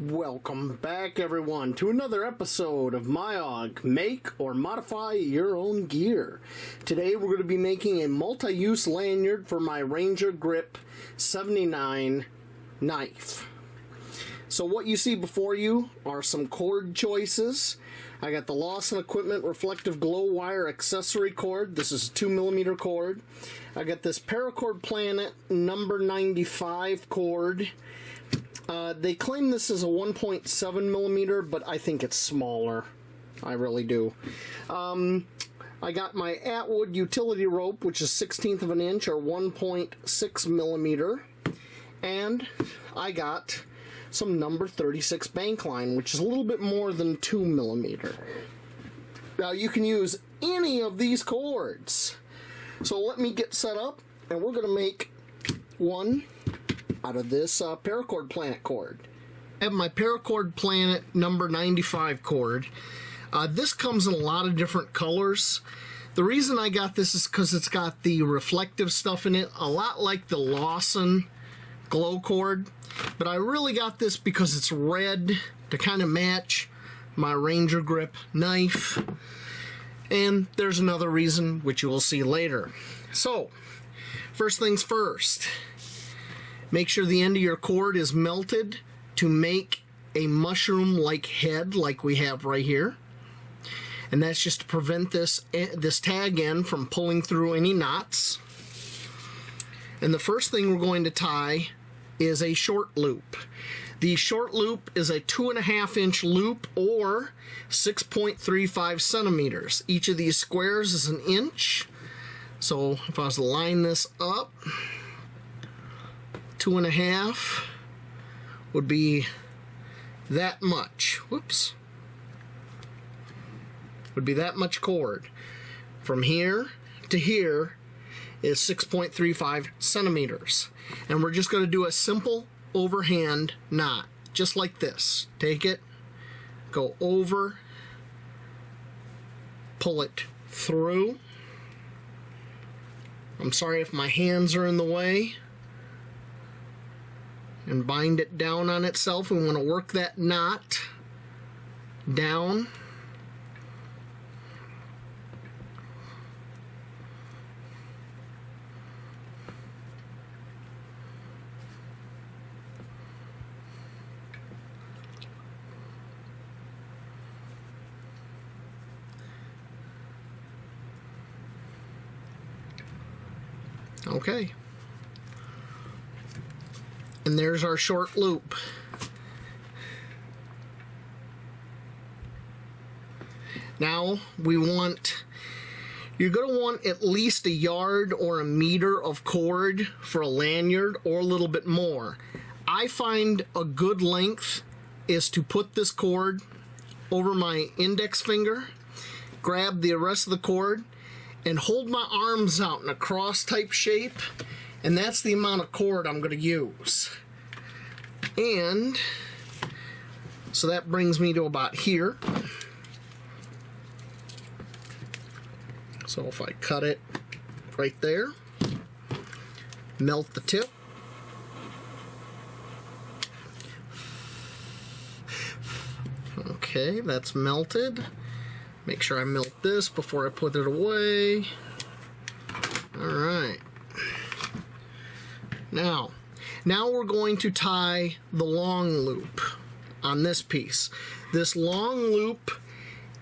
Welcome back, everyone, to another episode of MYOG, Make or Modify Your Own Gear. Today we're going to be making a multi-use lanyard for my Ranger Grip 79 knife. So what you see before you are some Chord Choices. I got the Lawson Equipment Reflective Glow Wire Accessory cord. This is a 2mm cord. I got this Paracord Planet number 95 cord. They claim this is a 1.7mm, but I think it's smaller. I really do. I got my Atwood utility rope, which is 1/16 of an inch or 1.6mm. And I got some number 36 bank line, which is a little bit more than 2mm. Now you can use any of these cords. So let me get set up, and we're going to make one out of this Paracord Planet cord. I have my Paracord Planet number 95 cord. This comes in a lot of different colors. The reason I got this is because it's got the reflective stuff in it, a lot like the Lawson glow cord. But I really got this because it's red to kind of match my Ranger Grip knife. And there's another reason, which you will see later. So, first things first. Make sure the end of your cord is melted to make a mushroom-like head like we have right here. And that's just to prevent this tag end from pulling through any knots. And the first thing we're going to tie is a short loop. The short loop is a 2.5-inch loop or 6.35 centimeters. Each of these squares is an inch. So if I was to line this up, 2.5 would be that much. Whoops. Would be that much cord. From here to here is 6.35 centimeters. And we're just going to do a simple overhand knot, just like this. Take it, go over, pull it through. I'm sorry if my hands are in the way. And bind it down on itself. We want to work that knot down. Okay. And there's our short loop. Now you're going to want at least 1 yard or 1 meter of cord for a lanyard, or a little bit more. I find a good length is to put this cord over my index finger, grab the rest of the cord, and hold my arms out in a cross type shape. And that's the amount of cord I'm going to use. And so that brings me to about here. So if I cut it right there, melt the tip. Okay, that's melted. Make sure I melt this before I put it away. All right. Now we're going to tie the long loop on this piece. This long loop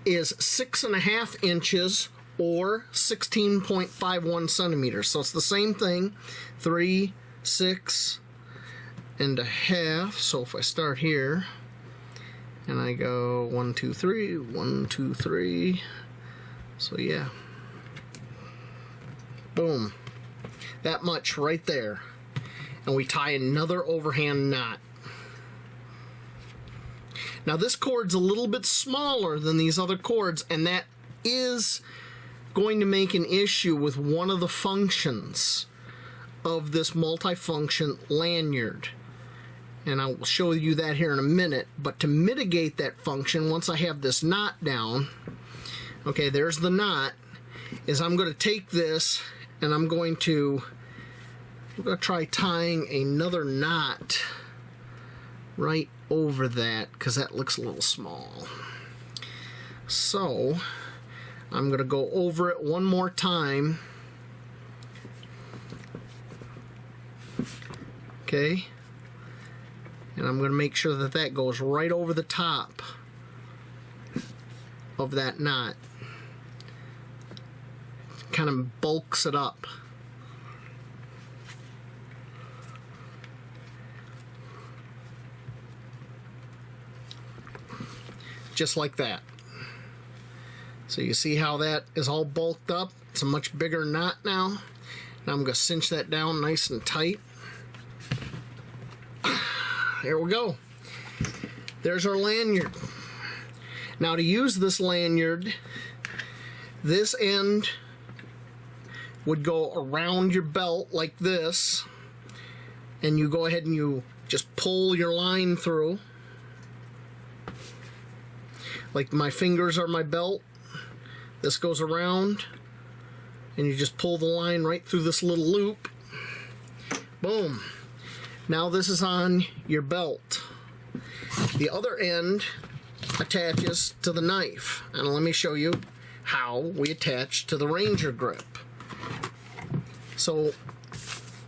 is 6.5 inches or 16.51 centimeters. So it's the same thing, 3, 6.5. So if I start here and I go 1, 2, 3, 1, 2, 3. So yeah. Boom. That much right there. And we tie another overhand knot. Now this cord's a little bit smaller than these other cords, and that is going to make an issue with one of the functions of this multifunction lanyard. And I will show you that here in a minute. But to mitigate that function, once I have this knot down, okay, there's the knot, is I'm going to take this and I'm going to try tying another knot right over that because that looks a little small. So I'm going to go over it one more time. Okay. And I'm going to make sure that that goes right over the top of that knot. Kind of bulks it up. Just like that. So you see how that is all bulked up? It's a much bigger knot now. Now I'm going to cinch that down nice and tight. Here we go. There's our lanyard. Now to use this lanyard, this end would go around your belt like this, and you go ahead and you just pull your line through. Like my fingers are my belt. This goes around, and you just pull the line right through this little loop. Boom. Now this is on your belt. The other end attaches to the knife. And let me show you how we attach to the Ranger grip. So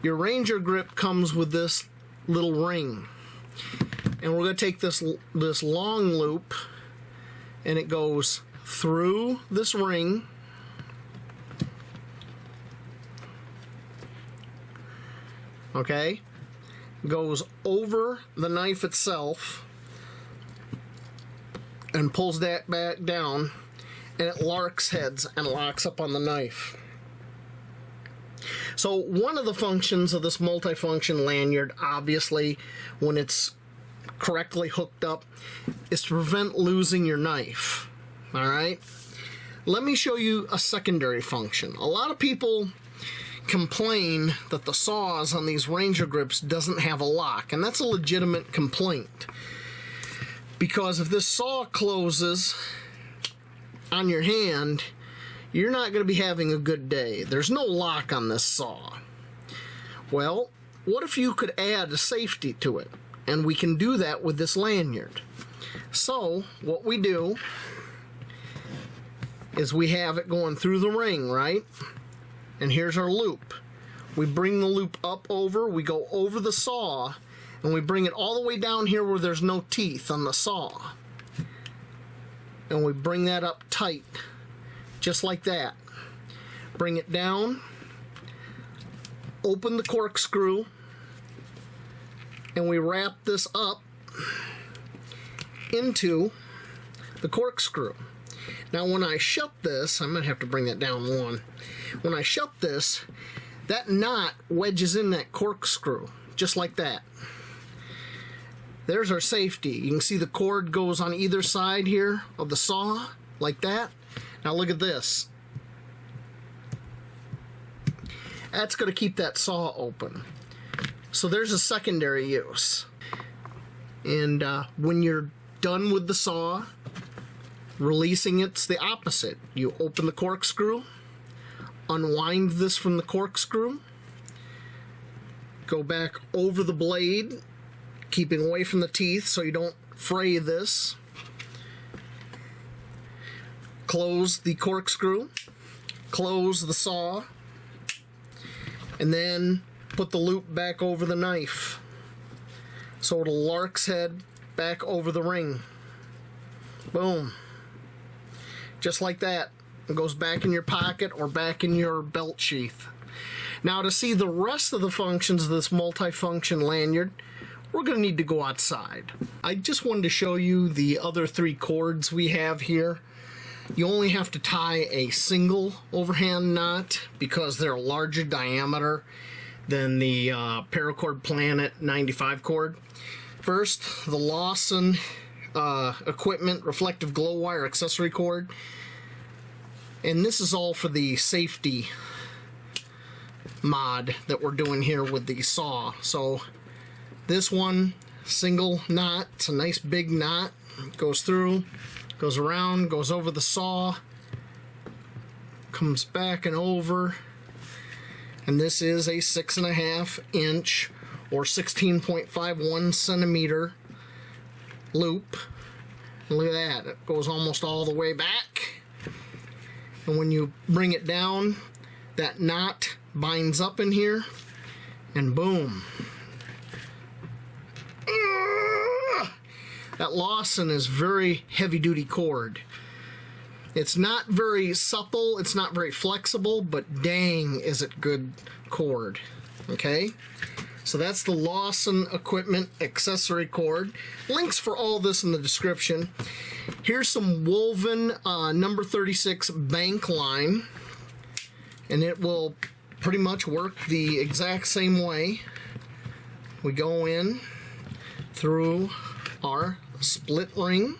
your Ranger grip comes with this little ring. And we're going to take this long loop, and it goes through this ring. Okay? Goes over the knife itself and pulls that back down, and it larks heads and locks up on the knife. So one of the functions of this multifunction lanyard, obviously, when it's correctly hooked up, is to prevent losing your knife. All right? Let me show you a secondary function. A lot of people complain that the saws on these Ranger grips doesn't have a lock, and that's a legitimate complaint, because if this saw closes on your hand, you're not going to be having a good day. There's no lock on this saw. Well, what if you could add a safety to it? And we can do that with this lanyard. So what we do is we have it going through the ring, right? And here's our loop. We bring the loop up over, we go over the saw, and we bring it all the way down here where there's no teeth on the saw. And we bring that up tight, just like that. Bring it down, open the corkscrew, and we wrap this up into the corkscrew. Now when I shut this, I might have to bring that down one. When I shut this, that knot wedges in that corkscrew, just like that. There's our safety. You can see the cord goes on either side here of the saw, like that. Now look at this. That's going to keep that saw open. So there's a secondary use. And when you're done with the saw, releasing it's the opposite. You open the corkscrew, unwind this from the corkscrew, go back over the blade, keeping away from the teeth so you don't fray this. Close the corkscrew, close the saw, and then put the loop back over the knife so it'll lark's head back over the ring. Boom. Just like that. It goes back in your pocket or back in your belt sheath. Now to see the rest of the functions of this multifunction lanyard, we're going to need to go outside. I just wanted to show you the other three cords we have here. You only have to tie a single overhand knot because they're a larger diameter than the Paracord Planet 95 cord. First, the Lawson Equipment Reflective Glow Wire Accessory Cord. And this is all for the safety mod that we're doing here with the saw. So this one, single knot, it's a nice big knot, goes through, goes around, goes over the saw, comes back and over, and this is a 6.5 inch or 16.51 centimeter loop. And look at that, it goes almost all the way back. And when you bring it down, that knot binds up in here, and boom. That Lawson is very heavy-duty cord. It's not very supple, it's not very flexible, but dang is it good cord. Okay? So that's the Lawson Equipment Accessory Cord. Links for all this in the description. Here's some woven number 36 bank line. And it will pretty much work the exact same way. We go in through our split ring.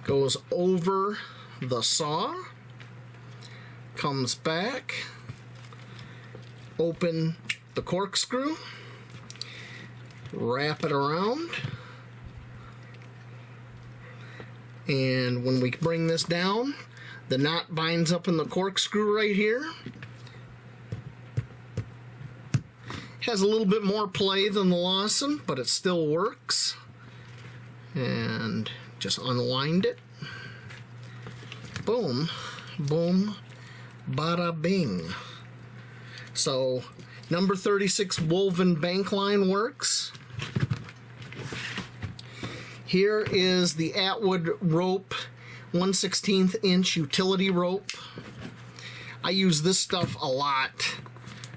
Goes over the saw. Comes back. Open the corkscrew. Wrap it around. And when we bring this down, the knot binds up in the corkscrew right here. Has a little bit more play than the Lawson, but it still works. And just unwind it. Boom, boom, bada bing. So number 36 woven bank line works. Here is the Atwood rope, 1/16 inch utility rope. I use this stuff a lot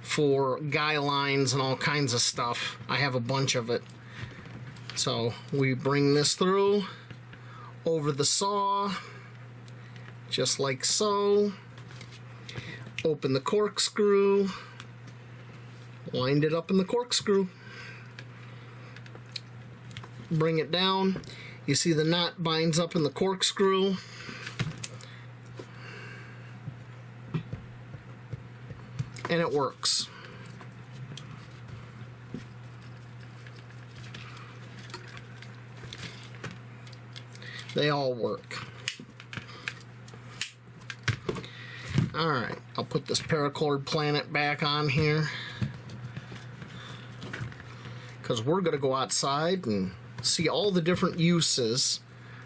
for guy lines and all kinds of stuff. I have a bunch of it. So we bring this through over the saw, just like so. Open the corkscrew, wind it up in the corkscrew. Bring it down. You see the knot binds up in the corkscrew. And it works. They all work. Alright, I'll put this paracord planet back on here, because we're going to go outside and see all the different uses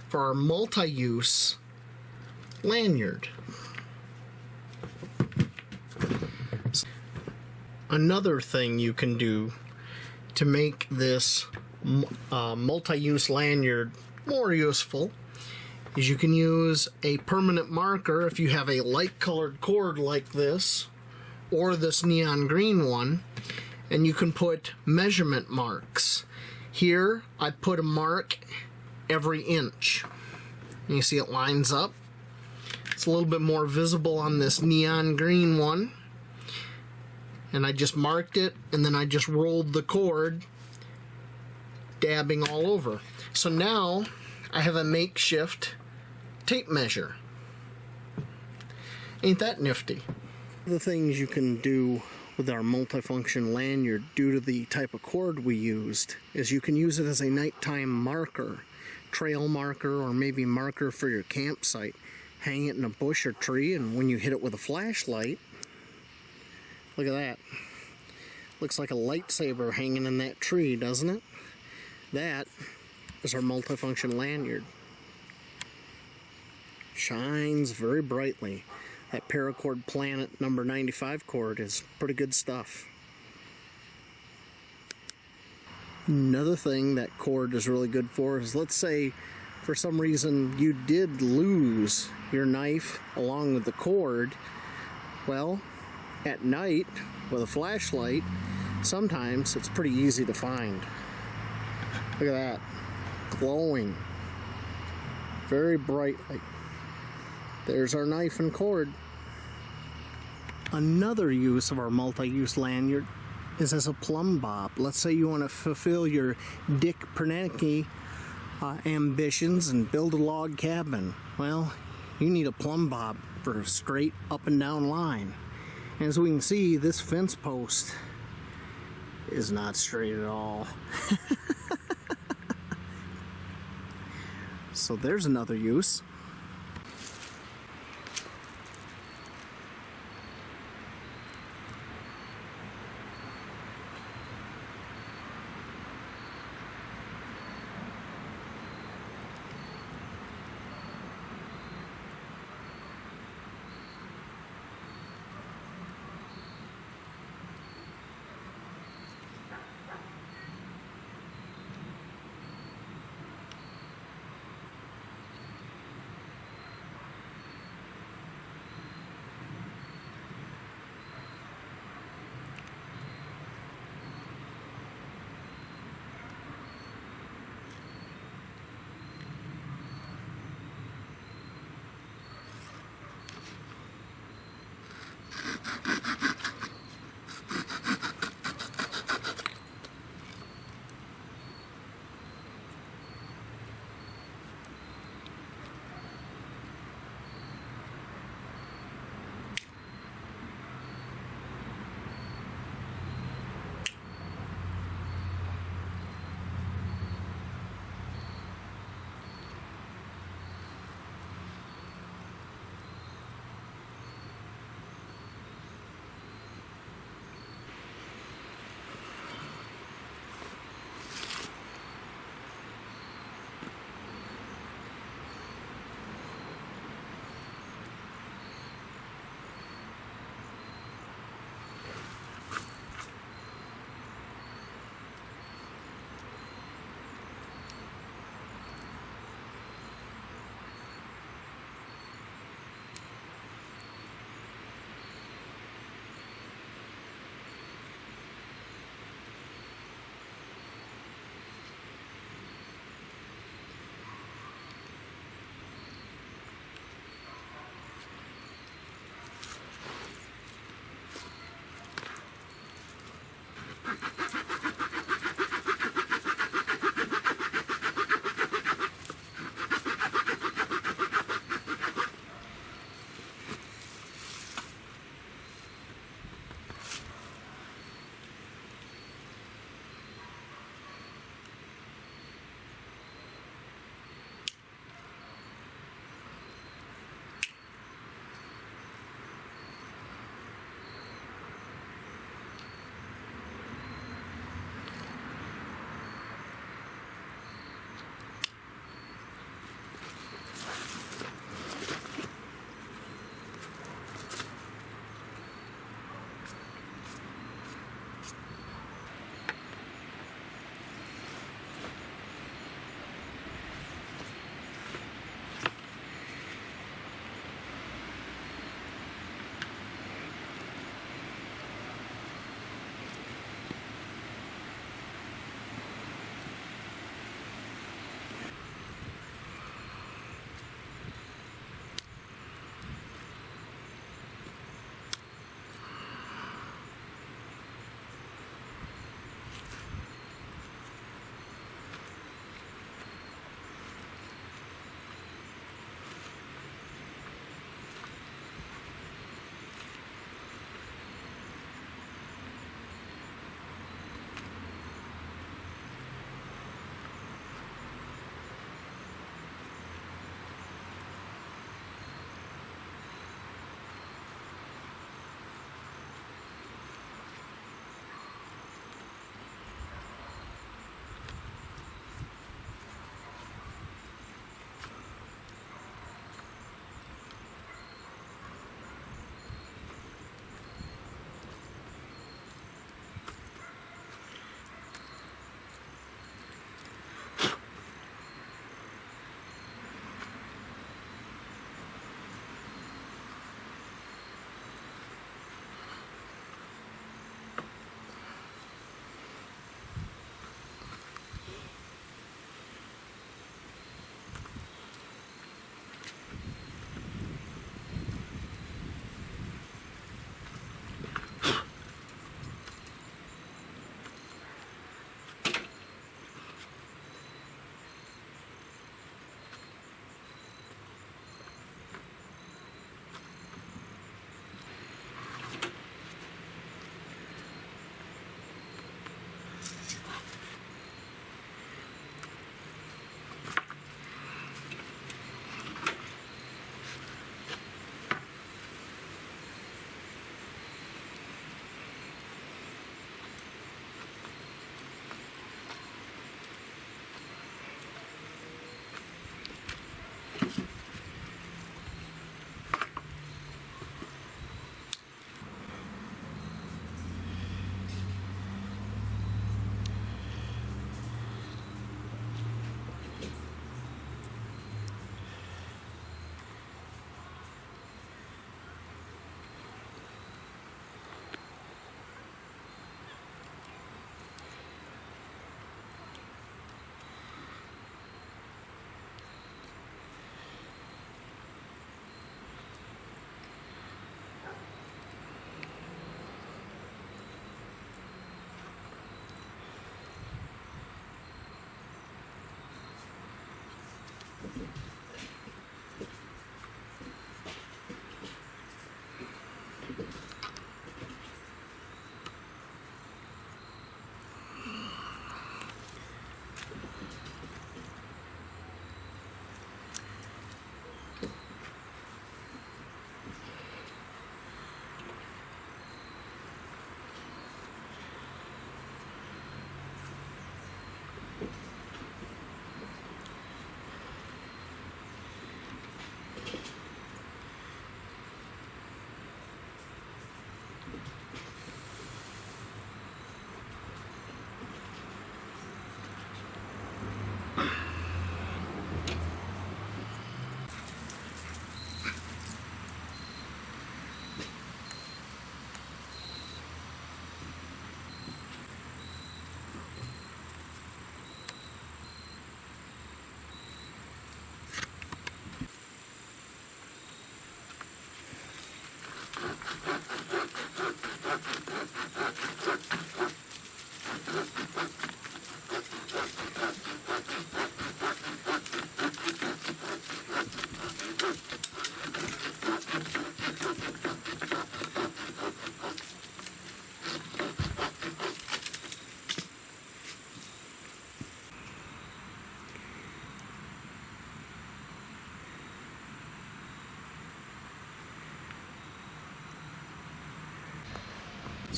for our multi-use lanyard. Another thing you can do to make this multi-use lanyard more useful is you can use a permanent marker if you have a light colored cord like this or this neon green one, and you can put measurement marks. Here I put a mark every inch. And you see it lines up. It's a little bit more visible on this neon green one. And I just marked it, and then I just rolled the cord, dabbing all over. So now I have a makeshift tape measure. Ain't that nifty? The things you can do with our multifunction lanyard, due to the type of cord we used, is you can use it as a nighttime marker, trail marker, or maybe marker for your campsite. Hang it in a bush or tree, and when you hit it with a flashlight, look at that. Looks like a lightsaber hanging in that tree, doesn't it? That is our multifunction lanyard. Shines very brightly. That paracord planet number 95 cord is pretty good stuff. Another thing that cord is really good for is, let's say for some reason you did lose your knife along with the cord. Well, at night with a flashlight, sometimes it's pretty easy to find. Look at that, glowing very brightly. There's our knife and cord. Another use of our multi-use lanyard is as a Plumb Bob. Let's say you want to fulfill your Dick Pernicki ambitions and build a log cabin. Well, you need a Plumb Bob for a straight up and down line. And as we can see, this fence post is not straight at all. So there's another use.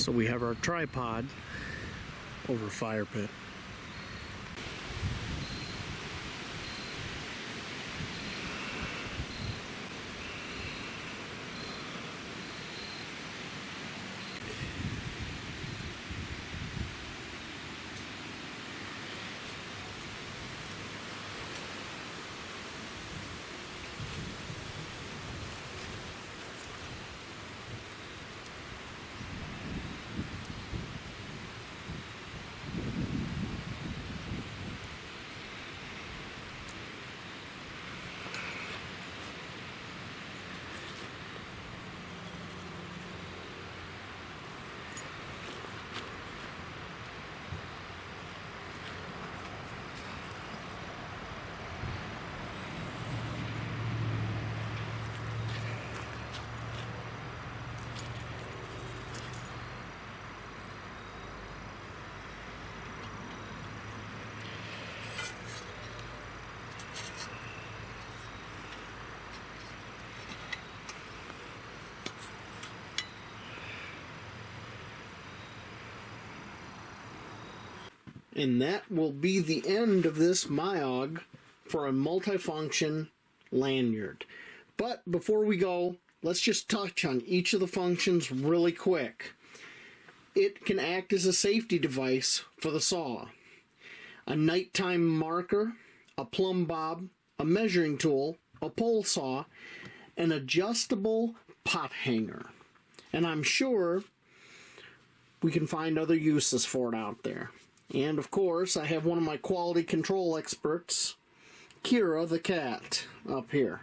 So we have our tripod over fire pit. And that will be the end of this MYOG for a multifunction lanyard. But before we go, let's just touch on each of the functions really quick. It can act as a safety device for the saw, a nighttime marker, a Plumb Bob, a measuring tool, a pole saw, an adjustable pot hanger. And I'm sure we can find other uses for it out there. And of course, I have one of my quality control experts, Kira the cat, up here.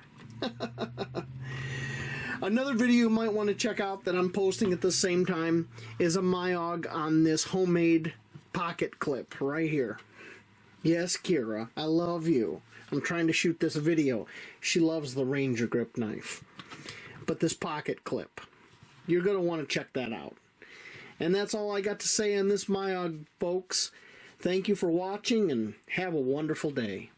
Another video you might want to check out that I'm posting at the same time is a MYOG on this homemade pocket clip right here. Yes, Kira, I love you. I'm trying to shoot this video. She loves the Ranger grip knife. But this pocket clip, you're going to want to check that out. And that's all I got to say on this MYOG, folks. Thank you for watching and have a wonderful day.